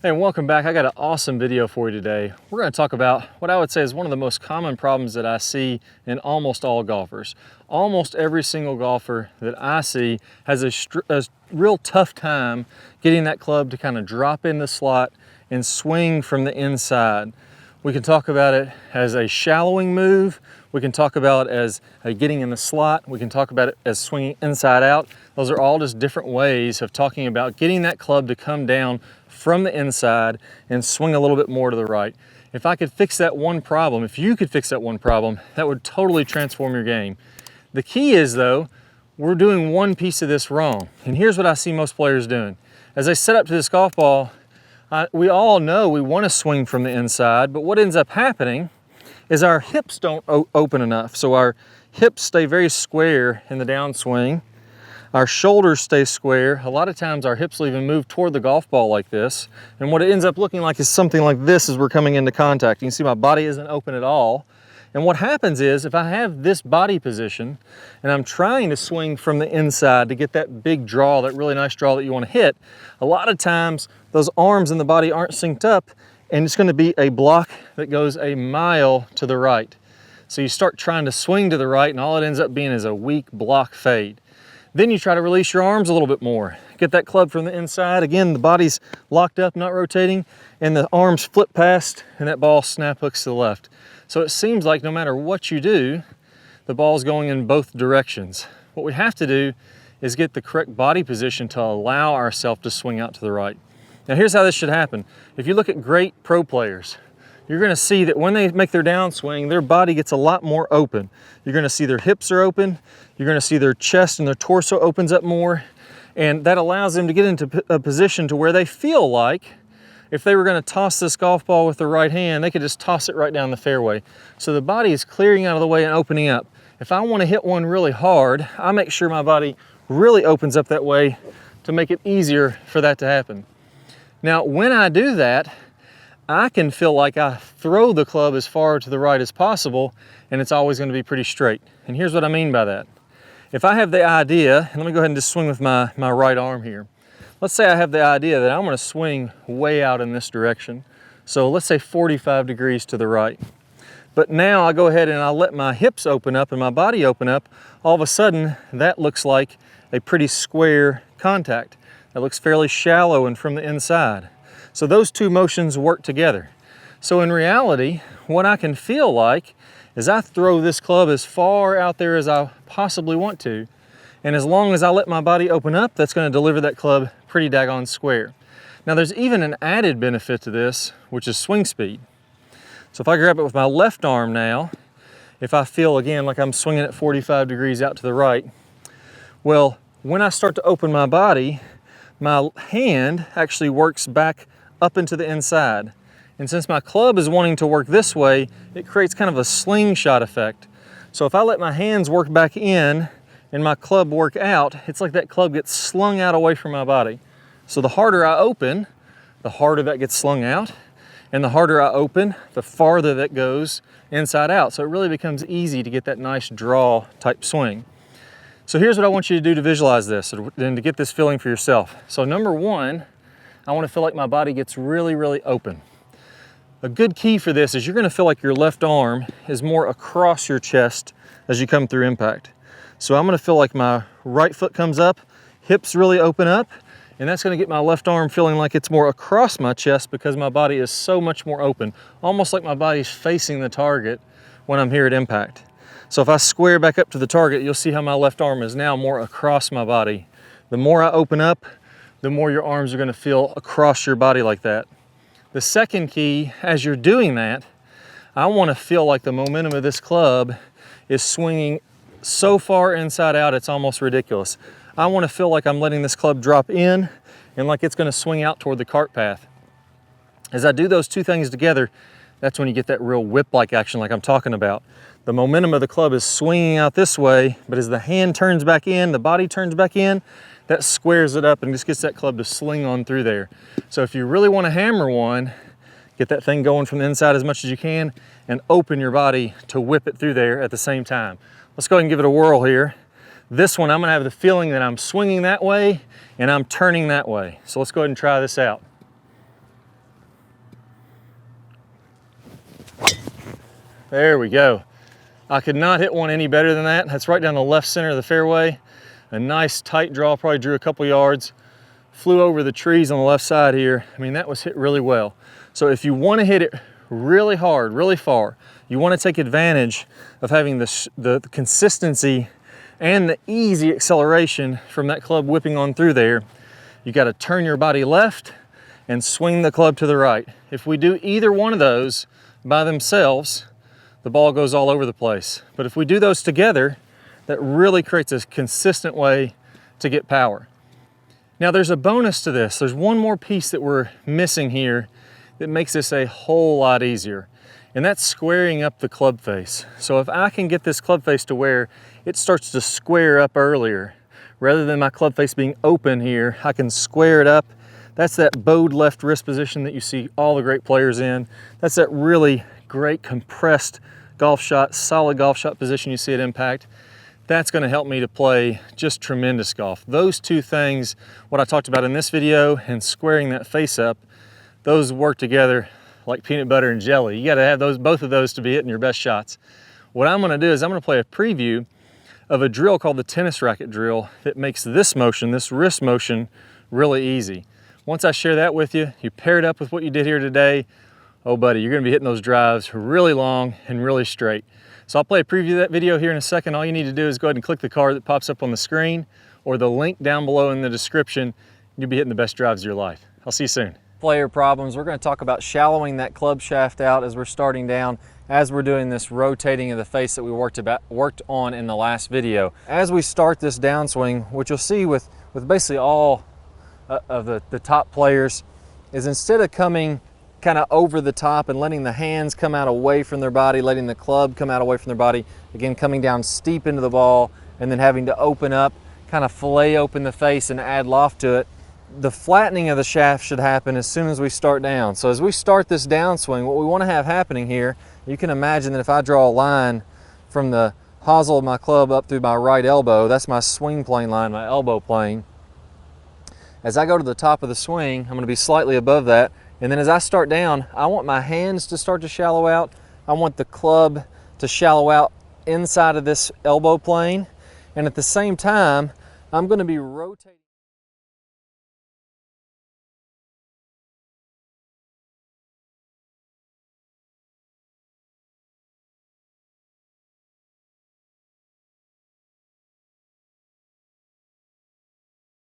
Hey, and welcome back. I got an awesome video for you today. We're going to talk about what I would say is one of the most common problems that I see in almost all golfers. Almost every single golfer that I see has a real tough time getting that club to kind of drop in the slot and swing from the inside. We can talk about it as a shallowing move. We can talk about it as getting in the slot. We can talk about it as swinging inside out. Those are all just different ways of talking about getting that club to come down from the inside and swing a little bit more to the right. If I could fix that one problem, if you could fix that one problem, that would totally transform your game. The key is though, we're doing one piece of this wrong. And here's what I see most players doing. As they set up to this golf ball, we all know we want to swing from the inside, but what ends up happening is our hips don't open enough. So our hips stay very square in the downswing. Our shoulders stay square. A lot of times our hips will even move toward the golf ball like this. And what it ends up looking like is something like this as we're coming into contact. You can see my body isn't open at all. And what happens is if I have this body position and I'm trying to swing from the inside to get that big draw, that really nice draw that you want to hit, a lot of times those arms and the body aren't synced up and it's going to be a block that goes a mile to the right. So you start trying to swing to the right and all it ends up being is a weak block fade. Then you try to release your arms a little bit more. Get that club from the inside. Again, the body's locked up, not rotating, and the arms flip past and that ball snap hooks to the left. So it seems like no matter what you do, the ball's going in both directions. What we have to do is get the correct body position to allow ourselves to swing out to the right. Now here's how this should happen. If you look at great pro players, you're gonna see that when they make their downswing, their body gets a lot more open. You're gonna see their hips are open, you're gonna see their chest and their torso opens up more, and that allows them to get into a position to where they feel like if they were gonna toss this golf ball with their right hand, they could just toss it right down the fairway. So the body is clearing out of the way and opening up. If I wanna hit one really hard, I make sure my body really opens up that way to make it easier for that to happen. Now, when I do that, I can feel like I throw the club as far to the right as possible and it's always going to be pretty straight. And here's what I mean by that. If I have the idea, and let me go ahead and just swing with my right arm here. Let's say I have the idea that I'm going to swing way out in this direction. So let's say 45 degrees to the right. But now I go ahead and I let my hips open up and my body open up. All of a sudden, that looks like a pretty square contact. That looks fairly shallow and from the inside. So those two motions work together. So in reality, what I can feel like is I throw this club as far out there as I possibly want to. And as long as I let my body open up, that's going to deliver that club pretty daggone square. Now there's even an added benefit to this, which is swing speed. So if I grab it with my left arm now, if I feel again like I'm swinging at 45 degrees out to the right, well, when I start to open my body, my hand actually works back up into the inside. And since my club is wanting to work this way, it creates kind of a slingshot effect. So if I let my hands work back in and my club work out, it's like that club gets slung out away from my body. So the harder I open, the harder that gets slung out. And the harder I open, the farther that goes inside out. So it really becomes easy to get that nice draw type swing. So here's what I want you to do to visualize this and to get this feeling for yourself. So number one, I want to feel like my body gets really, really open. A good key for this is you're going to feel like your left arm is more across your chest as you come through impact. So I'm going to feel like my right foot comes up, hips really open up, and that's going to get my left arm feeling like it's more across my chest because my body is so much more open, almost like my body's facing the target when I'm here at impact. So if I square back up to the target, you'll see how my left arm is now more across my body. The more I open up, the more your arms are going to feel across your body like that. The second key, as you're doing that, I want to feel like the momentum of this club is swinging so far inside out it's almost ridiculous. I want to feel like I'm letting this club drop in and like it's going to swing out toward the cart path. As I do those two things together, that's when you get that real whip-like action like I'm talking about. The momentum of the club is swinging out this way, but as the hand turns back in, the body turns back in, that squares it up and just gets that club to sling on through there. So if you really want to hammer one, get that thing going from the inside as much as you can and open your body to whip it through there at the same time. Let's go ahead and give it a whirl here. This one, I'm going to have the feeling that I'm swinging that way and I'm turning that way. So let's go ahead and try this out. There we go. I could not hit one any better than that. That's right down the left center of the fairway. A nice tight draw, probably drew a couple yards. Flew over the trees on the left side here. I mean, that was hit really well. So if you want to hit it really hard, really far, you want to take advantage of having the consistency and the easy acceleration from that club whipping on through there. You got to turn your body left and swing the club to the right. If we do either one of those by themselves, the ball goes all over the place. But if we do those together, that really creates a consistent way to get power. Now there's a bonus to this. There's one more piece that we're missing here that makes this a whole lot easier, and that's squaring up the club face. So if I can get this club face to where it starts to square up earlier, rather than my club face being open here, I can square it up. That's that bowed left wrist position that you see all the great players in. That's that really great compressed golf shot, solid golf shot position you see at impact. That's going to help me to play just tremendous golf. Those two things, what I talked about in this video and squaring that face up, those work together like peanut butter and jelly. You got to have both of those to be hitting your best shots. What I'm going to do is I'm going to play a preview of a drill called the tennis racket drill that makes this motion, this wrist motion, really easy. Once I share that with you, you pair it up with what you did here today, oh buddy, you're going to be hitting those drives really long and really straight. So I'll play a preview of that video here in a second. All you need to do is go ahead and click the card that pops up on the screen or the link down below in the description. You'll be hitting the best drives of your life. I'll see you soon. Player problems. We're going to talk about shallowing that club shaft out as we're starting down, as we're doing this rotating of the face that we worked on in the last video. As we start this downswing, what you'll see with basically all of the top players is instead of coming kind of over the top and letting the hands come out away from their body, letting the club come out away from their body, again coming down steep into the ball and then having to open up, kind of fillet open the face and add loft to it. The flattening of the shaft should happen as soon as we start down. So as we start this downswing, what we want to have happening here, you can imagine that if I draw a line from the hosel of my club up through my right elbow, that's my swing plane line, my elbow plane. As I go to the top of the swing, I'm going to be slightly above that. And then as I start down, I want my hands to start to shallow out. I want the club to shallow out inside of this elbow plane. And at the same time, I'm going to be rotating.